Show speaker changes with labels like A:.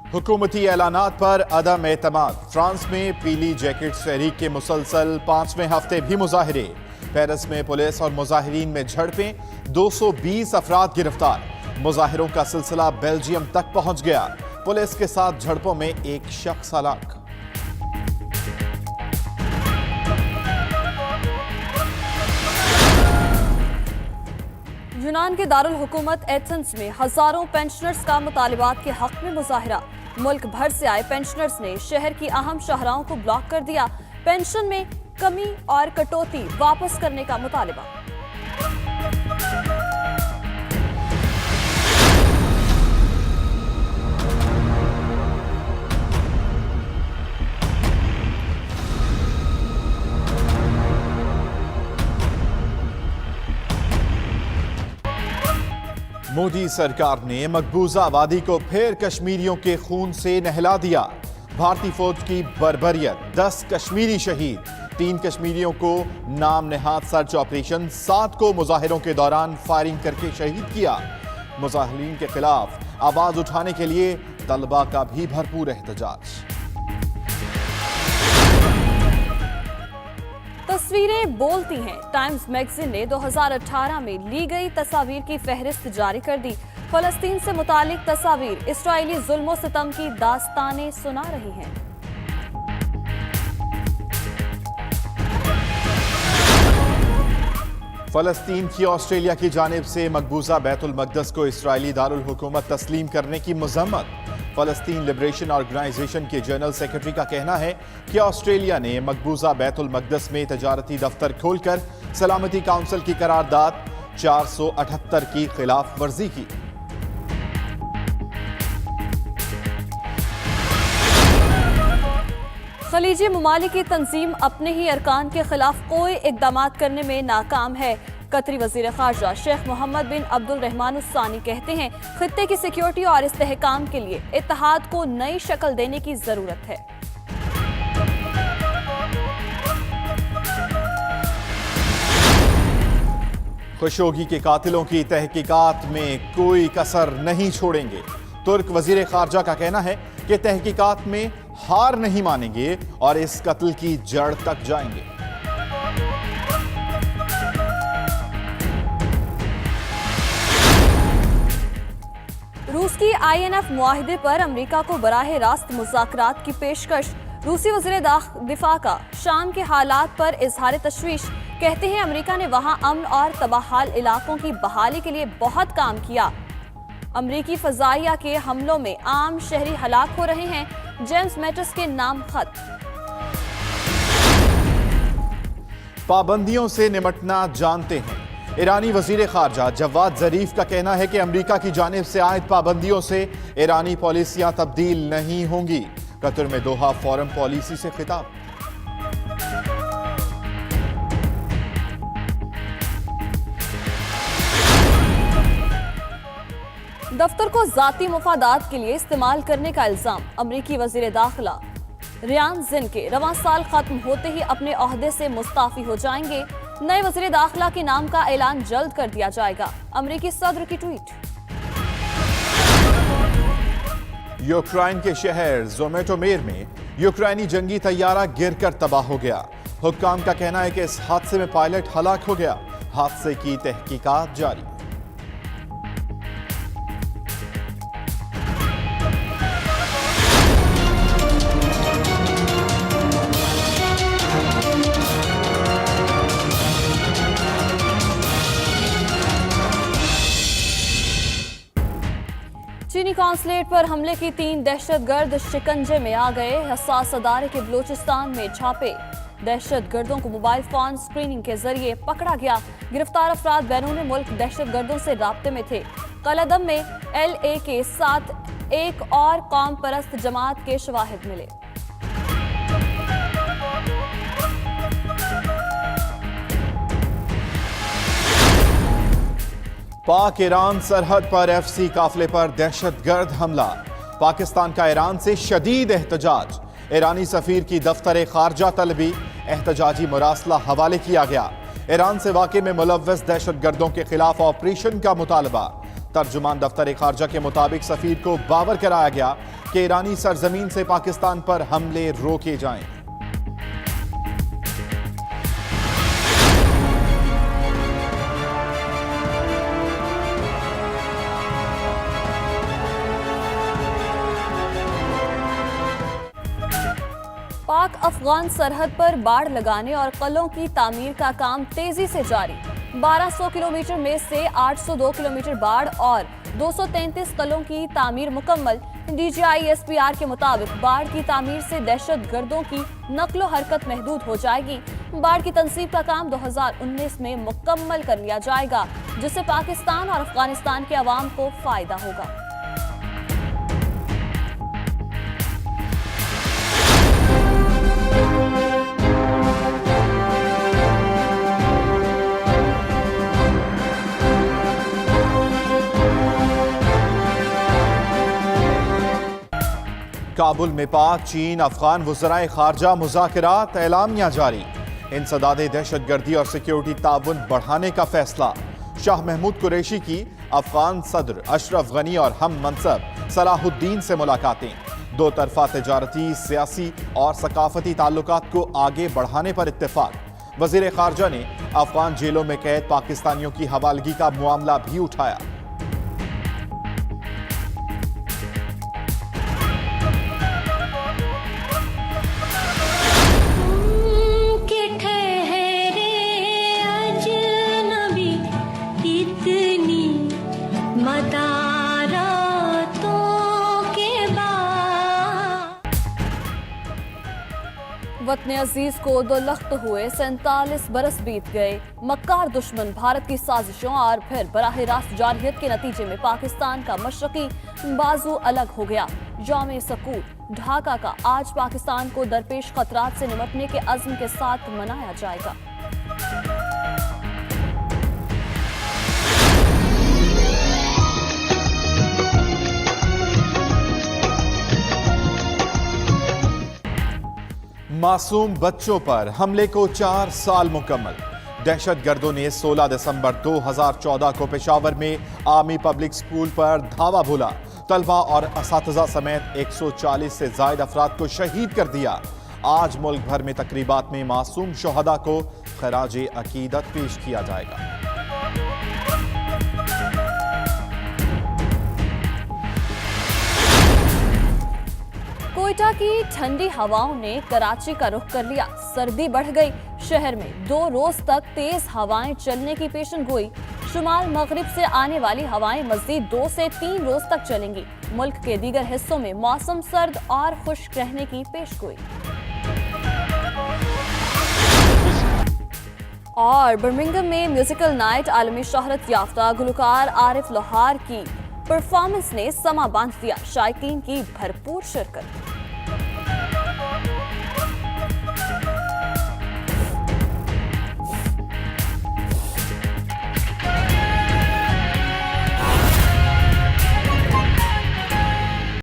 A: हुकूमती ऐलानात पर अदम एतमाद। फ्रांस में पीली जैकेट तहरीक के मुसलसल 5वें हफ्ते भी मुजाहिरे। पेरिस में पुलिस और मुजाहिरीन में झड़पें, 220 अफराद गिरफ्तार। मुजाहिरों का सिलसिला बेल्जियम तक पहुंच गया। पुलिस के साथ झड़पों में एक शख्स हलाक।
B: यूनान के दारुल हुकूमत एथेंस में हजारों पेंशनर्स का मुतालिबात के हक में मुजाहिरा। मुल्क भर से आए पेंशनर्स ने शहर की अहम शाहराहों को ब्लॉक कर दिया। पेंशन में कमी और कटौती वापस करने का मुतालिबा।
A: मोदी सरकार ने मकबूजा आबादी को फिर कश्मीरियों के खून से नहला दिया। भारतीय फौज की बर्बरियत, 10 कश्मीरी शहीद, 3 कश्मीरियों को नाम नेहाद सर्च ऑपरेशन, 7 को मुजाहिरों के दौरान फायरिंग करके शहीद किया। मुजाहिरीन के खिलाफ आवाज उठाने के लिए तलबा का भी भरपूर एहतजाज।
B: तस्वीरें बोलती हैं। टाइम्स मैगजीन ने 2018 में ली गई तस्वीर की फहरिस्त जारी कर दी। फलस्तीन से मुतालिक तस्वीर इस्राएली जुल्मो सितम की दास्तानें सुना रही हैं।
A: फलस्तीन की ऑस्ट्रेलिया की जानिब से मकबूजा बैतुल मक़दस को इस्राएली दारुल हुकूमत तस्लीम करने की मज़म्मत। फलस्तीन लिबरेशन ऑर्गेनाइजेशन के जनरल सेक्रेटरी का कहना है कि ऑस्ट्रेलिया ने मकबूजा बैतुल मक़दस में तजारती दफ्तर खोलकर सलामती काउंसिल की करारदाद 478 की खिलाफ वर्जी की।
B: खलीजी ममालिक की तंजीम अपने ही अरकान के खिलाफ कोई इकदाम करने में नाकाम है। कतरी वजीर खारजा शेख मोहम्मद बिन अब्दुल रहमान अल सानी कहते हैं, खित्ते की सिक्योरिटी और इस्तेहकाम के लिए इत्तेहाद को नई शक्ल देने की जरूरत है।
A: खुशोगी के कातिलों की तहकीकात में कोई कसर नहीं छोड़ेंगे। तुर्क वजीर खारजा का कहना है कि तहकीकात में हार नहीं मानेंगे और इस कत्ल की जड़ तक जाएंगे।
B: रूस की INF मुआहिदे पर अमेरिका को बराह रास्त मुज़ाकरात की पेशकश। रूसी वज़ीर दिफा का शाम के हालात पर इजहार तशवीश। कहते हैं अमेरिका ने वहां अमन और तबाहाल इलाकों की बहाली के लिए बहुत काम किया। अमेरिकी फजाइया के हमलों में आम शहरी हलाक हो रहे हैं। जेम्स मैटिस के नाम खत।
A: पाबंदियों से निमटना जानते हैं। ईरानी वजीर खारजा जवाद जरीफ का कहना है कि अमेरिका की जानिब से आयद पाबंदियों से ईरानी पॉलिसियां तब्दील नहीं होंगी। कतर में दोहा फॉरेन पॉलिसी से खिताब।
B: दफ्तर को जाती मुफादात के लिए इस्तेमाल करने का इल्जाम। अमरीकी वजीर दाखिला रियान ज़िनके रवां साल खत्म होते ही अपने ओहदे से मुस्ताफी हो जाएंगे। नए वजीर दाखिला के नाम का ऐलान जल्द कर दिया जाएगा। अमरीकी सदर की ट्वीट।
A: यूक्रेन के शहर ज़ोमेटोमेर में यूक्रेनी जंगी तैयारा गिरकर तबाह हो गया। हुक्काम का कहना है कि इस हादसे में पायलट हलाक हो गया। हादसे की तहकीकात जारी।
B: चीनी कॉन्सुलेट पर हमले की 3 दहशतगर्द शिकंजे में आ गए। हसास अदारे के बलूचिस्तान में छापे। दहशतगर्दों को मोबाइल फोन स्क्रीनिंग के जरिए पकड़ा गया। गिरफ्तार अफराद बैरून मुल्क दहशतगर्दों से राब्ते में थे। कलअदम में LA के साथ एक और कौम परस्त जमात के शवाहिद मिले।
A: पाक ईरान सरहद पर FC काफिले पर दहशतगर्द हमला। पाकिस्तान का ईरान से शदीद एहतजाज। ईरानी सफीर की दफ्तर खारजा तलबी, एहतजाजी मुरासला हवाले किया गया। ईरान से वाक़े में मुलव्वस दहशतगर्दों के खिलाफ ऑपरेशन का मुतालबा। तर्जुमान दफ्तर खारजा के मुताबिक सफीर को बावर कराया गया। कि ईरानी सरजमीन से पाकिस्तान पर हमले रोके जाएं।
B: पाक अफगान सरहद पर बाड़ लगाने और कलों की तामीर का काम तेजी से जारी। 1200 किलोमीटर में से 802 किलोमीटर बाड़ और 233 कलों की तामीर मुकम्मल। DGISPR के मुताबिक बाढ़ की तामीर से दहशतगर्दों की नक्लो हरकत महदूद हो जाएगी। बाढ़ की तंसीब का काम 2019 में मुकम्मल कर लिया जाएगा, जिससे पाकिस्तान और अफगानिस्तान के अवाम को फायदा होगा।
A: काबुल में पाक चीन अफगान वज़राए खारजा मुज़ाकरात, एलामिया जारी। इंसदादे दहशतगर्दी और सिक्योरिटी ताउन बढ़ाने का फैसला। शाह महमूद कुरैशी की अफगान सदर अशरफ गनी और हम मनसब सलाहुद्दीन से मुलाकातें। दो तरफा तजारती, सियासी और सकाफती ताल्लुकात को आगे बढ़ाने पर इत्तेफाक। वज़ीर खारजा ने अफगान जेलों में कैद पाकिस्तानियों की हवालगी का मामला भी उठाया।
B: वतन अजीज को दुलख्त हुए 47 बरस बीत गए। मक्कार दुश्मन भारत की साजिशों और फिर बराह रास्त जारहियत के नतीजे में पाकिस्तान का मशरकी बाजू अलग हो गया। यौम सकूत ढाका का आज पाकिस्तान को दरपेश खतरात से निपटने के अज़्म के साथ मनाया जाएगा।
A: मासूम बच्चों पर हमले को 4 साल मुकम्मल। दहशतगर्दों ने 16 दिसंबर 2014 को पेशावर में आर्मी पब्लिक स्कूल पर धावा बोला। तलबा और असातिज़ा समेत 140 से ज़ायद अफराद को शहीद कर दिया। आज मुल्क भर में तकरीबात में मासूम शोहदा को खराजे अकीदत पेश किया जाएगा।
B: कोयटा की ठंडी हवाओं ने कराची का रुख कर लिया। सर्दी बढ़ गई। शहर में 2 रोज तक तेज हवाएं चलने की पेशनगोई। शुमाल मगरिब से आने वाली हवाएं मज़ीद 2 से 3 रोज तक चलेंगी। मुल्क के दीगर हिस्सों में मौसम सर्द और खुश्क रहने की पेशगोई। और बर्मिंघम में म्यूजिकल नाइट आलमी शोहरत याफ्ता गुलकार आरिफ लोहार की परफॉर्मेंस ने समा बांध दिया। शायकीन की भरपूर शिरकत।